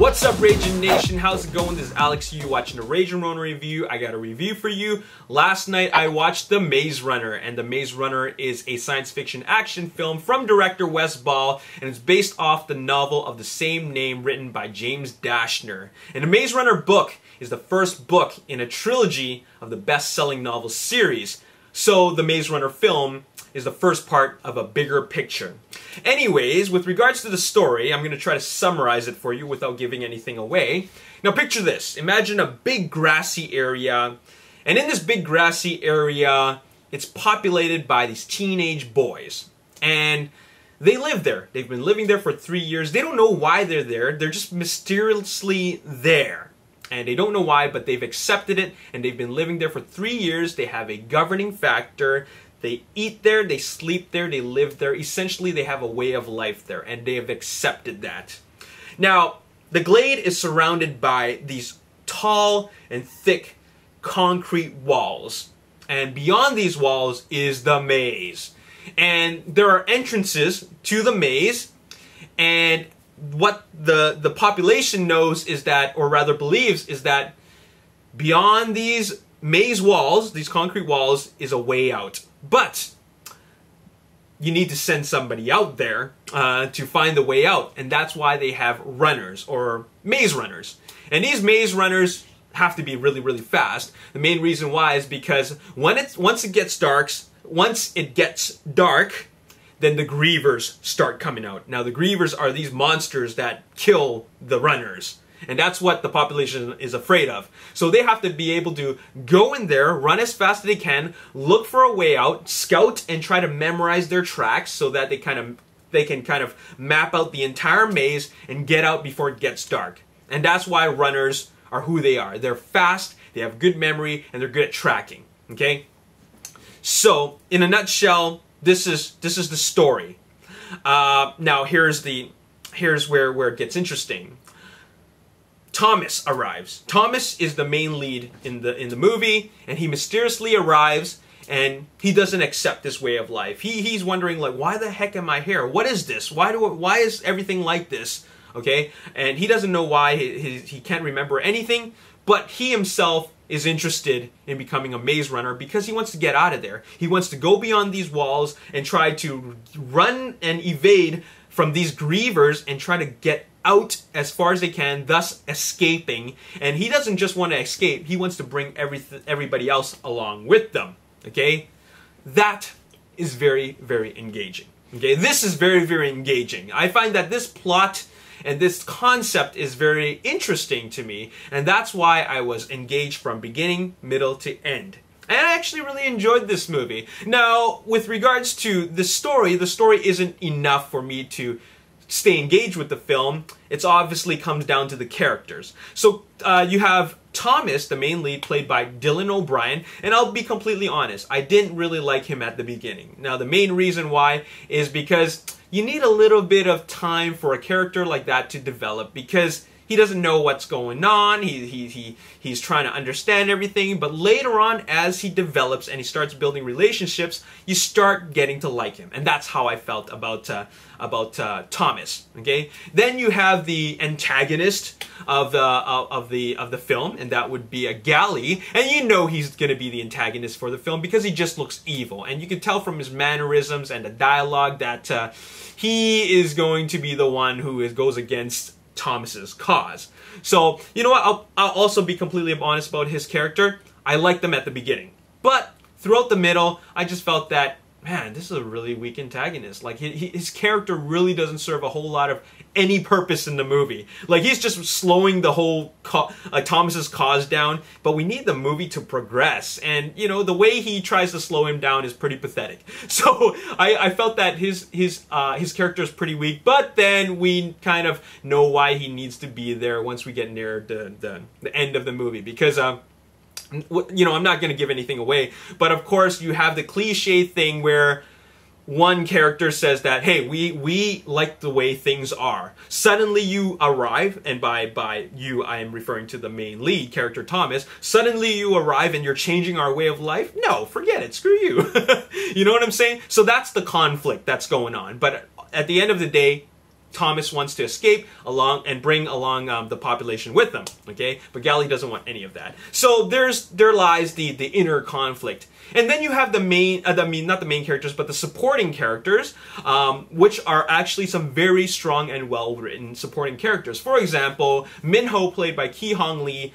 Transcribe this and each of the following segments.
What's up, Ragin Nation? How's it going? This is Alex. You watching a Ragin Ronin review. I got a review for you. Last night I watched The Maze Runner, and The Maze Runner is a science fiction action film from director Wes Ball, and it's based off the novel of the same name written by James Dashner. And the Maze Runner book is the first book in a trilogy of the best-selling novel series. So the Maze Runner film is the first part of a bigger picture. Anyways, with regards to the story, I'm going to try to summarize it for you without giving anything away. Now picture this. Imagine a big grassy area, and in this big grassy area, it's populated by these teenage boys. And they live there. They've been living there for 3 years. They don't know why they're there. They're just mysteriously there. And they don't know why, but they've accepted it, and they've been living there for 3 years. They have a governing factor. They eat there, they sleep there, they live there. Essentially, they have a way of life there, and they have accepted that. Now, the glade is surrounded by these tall and thick concrete walls. And beyond these walls is the maze. And there are entrances to the maze, and what the population knows is that, or rather believes, is that beyond these maze walls, these concrete walls, is a way out. But you need to send somebody out there to find the way out, and that's why they have runners, or maze runners. And these maze runners have to be really, really fast. The main reason why is because once it gets dark, then the grievers start coming out. Now, the grievers are these monsters that kill the runners. And that's what the population is afraid of. So they have to be able to go in there, run as fast as they can, look for a way out, scout, and try to memorize their tracks so that they can kind of map out the entire maze and get out before it gets dark. And that's why runners are who they are. They're fast, they have good memory, and they're good at tracking. Okay? So, in a nutshell, this is the story. Now here's where it gets interesting. Thomas arrives. Thomas is the main lead in the movie, and he mysteriously arrives, and he doesn't accept this way of life. He's wondering, like, why the heck am I here? What is this? Why is everything like this? Okay, and he doesn't know why. He can't remember anything, but he himself is interested in becoming a maze runner because he wants to get out of there. He wants to go beyond these walls and try to run and evade from these grievers and try to get out as far as they can, thus escaping. And he doesn't just want to escape, he wants to bring everybody else along with them. Okay? That is very, very engaging. Okay? This is very, very engaging. I find that this plot and this concept is very interesting to me, and that's why I was engaged from beginning, middle to end. And I actually really enjoyed this movie. Now, with regards to the story isn't enough for me to stay engaged with the film. It obviously comes down to the characters. So you have Thomas, the main lead, played by Dylan O'Brien, and I'll be completely honest, I didn't really like him at the beginning. Now, the main reason why is because you need a little bit of time for a character like that to develop, because he doesn't know what's going on. He's trying to understand everything, but later on, as he develops and he starts building relationships, you start getting to like him, and that's how I felt about Thomas. Okay. Then you have the antagonist of the film, and that would be a Galley, and you know he's going to be the antagonist for the film because he just looks evil, and you can tell from his mannerisms and the dialogue that he is going to be the one who goes against Thomas's cause. So, you know what, I'll also be completely honest about his character. I liked him at the beginning, but throughout the middle, I just felt that, man, this is a really weak antagonist. Like, his character really doesn't serve a whole lot of any purpose in the movie. Like, he's just slowing the whole Thomas's cause down, but we need the movie to progress. And, you know, the way he tries to slow him down is pretty pathetic. So, I felt that his character is pretty weak, but then we kind of know why he needs to be there once we get near the end of the movie. Because, you know, I'm not going to give anything away, but of course you have the cliche thing where one character says that, hey, we like the way things are. Suddenly you arrive, and by you I am referring to the main lead character Thomas. Suddenly you arrive and you're changing our way of life? No, forget it, screw you. You know what I'm saying? So that's the conflict that's going on. But at the end of the day, Thomas wants to escape along and bring along the population with them, okay? But Gally doesn't want any of that. So there lies the inner conflict. And then you have the main, not the main characters, but the supporting characters, which are actually some very strong and well-written supporting characters. For example, Min-ho, played by Ki-hong Lee.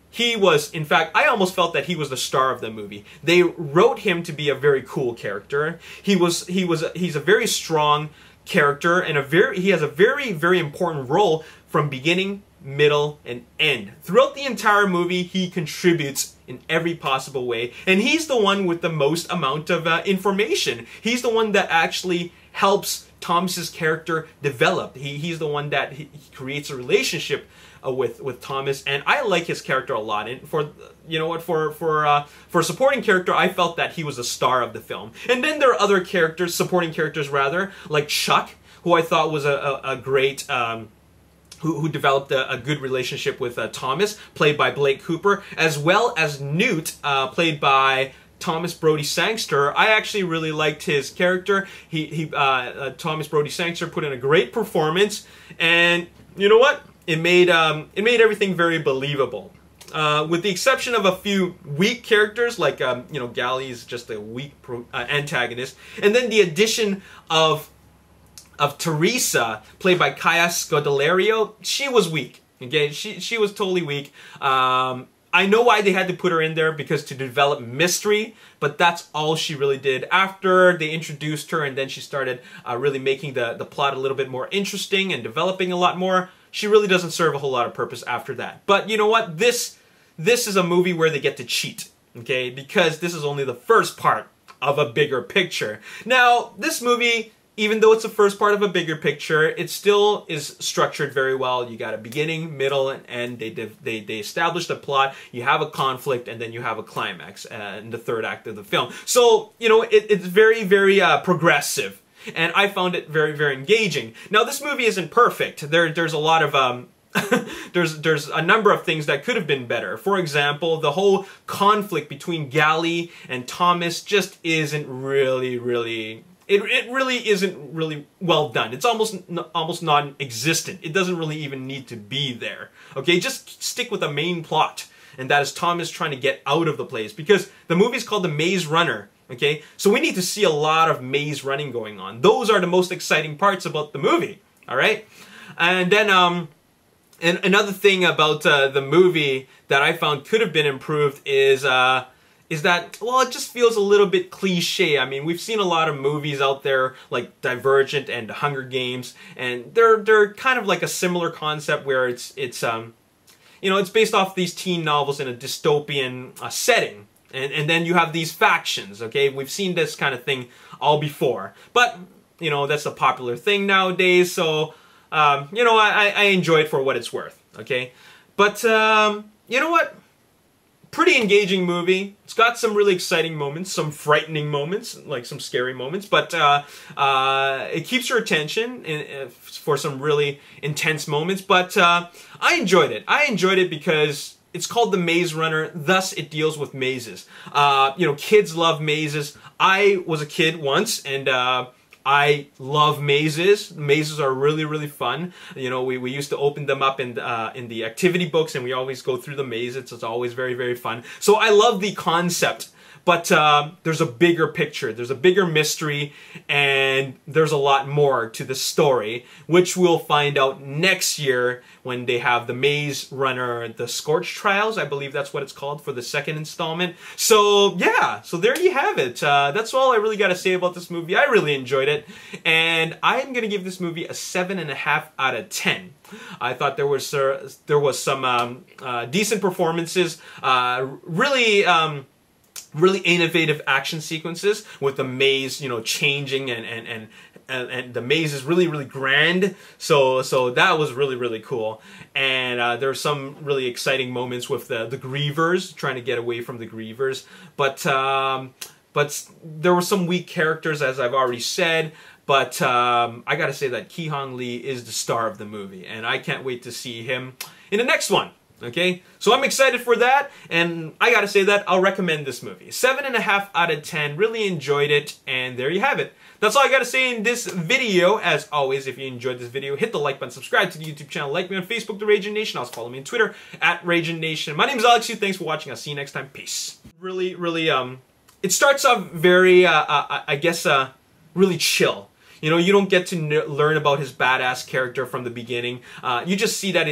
He was, in fact, I almost felt that he was the star of the movie. They wrote him to be a very cool character. He's a very strong character, and he has a very, very important role from beginning, middle, and end. Throughout the entire movie, he contributes in every possible way, and he's the one with the most amount of information. He's the one that actually helps Thomas's character develop. He's the one that he creates a relationship with Thomas, and I like his character a lot. And for a supporting character, I felt that he was the star of the film. And then there are other characters, supporting characters rather, like Chuck, who I thought was a great. Who developed a good relationship with Thomas, played by Blake Cooper, as well as Newt, played by Thomas Brody Sangster. I actually really liked his character. Thomas Brody Sangster put in a great performance, and you know what? It made everything very believable. With the exception of a few weak characters, like Gally is just a weak antagonist, and then the addition of Teresa, played by Kaya Scodelario, she was weak. Okay, she was totally weak. I know why they had to put her in there, because to develop mystery, but that's all she really did. After they introduced her and then she started really making the plot a little bit more interesting and developing a lot more, she really doesn't serve a whole lot of purpose after that. But you know what? This is a movie where they get to cheat, okay? Because this is only the first part of a bigger picture. Now, this movie, even though it's the first part of a bigger picture, it still is structured very well. You got a beginning, middle, and end. They establish the plot. You have a conflict, and then you have a climax in the third act of the film. So, you know, it's very, very progressive. And I found it very, very engaging. Now, this movie isn't perfect. There's a lot of there's a number of things that could have been better. For example, the whole conflict between Gally and Thomas just isn't really. It really isn't really well done. It's almost non-existent. It doesn't really even need to be there. Okay, just stick with the main plot, and that is Thomas trying to get out of the place, because the movie is called The Maze Runner. Okay, so we need to see a lot of maze running going on. Those are the most exciting parts about the movie. All right, and then and another thing about the movie that I found could have been improved is that, well, it just feels a little bit cliche. I mean, we've seen a lot of movies out there like Divergent and Hunger Games, and they're kind of like a similar concept where it's based off these teen novels in a dystopian setting. And then you have these factions, okay? We've seen this kind of thing all before. But, you know, that's a popular thing nowadays, so, you know, I enjoy it for what it's worth, okay? But, you know what? Pretty engaging movie. It's got some really exciting moments, some frightening moments, like some scary moments, but it keeps your attention for some really intense moments, but I enjoyed it. I enjoyed it because it's called The Maze Runner, thus it deals with mazes. You know, kids love mazes. I was a kid once, and I love mazes. Mazes are really, really fun. You know, we used to open them up in the activity books, and we always go through the mazes. It's always very, very fun. So I love the concept. But there's a bigger picture, there's a bigger mystery, and there's a lot more to the story, which we'll find out next year when they have the Maze Runner, the Scorch Trials, I believe that's what it's called, for the second installment. So yeah, so there you have it. That's all I really got to say about this movie. I really enjoyed it, and I'm going to give this movie a 7.5 out of 10. I thought there was some decent performances, really innovative action sequences with the maze, you know, changing and the maze is really, really grand. So that was really, really cool. And there are some really exciting moments with the grievers, trying to get away from the grievers. But there were some weak characters, as I've already said. But I gotta say that Ki-hong Lee is the star of the movie, and I can't wait to see him in the next one. Okay, so I'm excited for that, and I gotta say that I'll recommend this movie. 7.5 out of 10, really enjoyed it, and there you have it. That's all I gotta say in this video. As always, if you enjoyed this video, hit the like button, subscribe to the YouTube channel, like me on Facebook, The Ragin Nation. Also follow me on Twitter, @Ragin Nation. My name is Alex Yu. Thanks for watching. I'll see you next time. Peace. Really, it starts off very, I guess, really chill. You know, you don't get to learn about his badass character from the beginning. You just see that he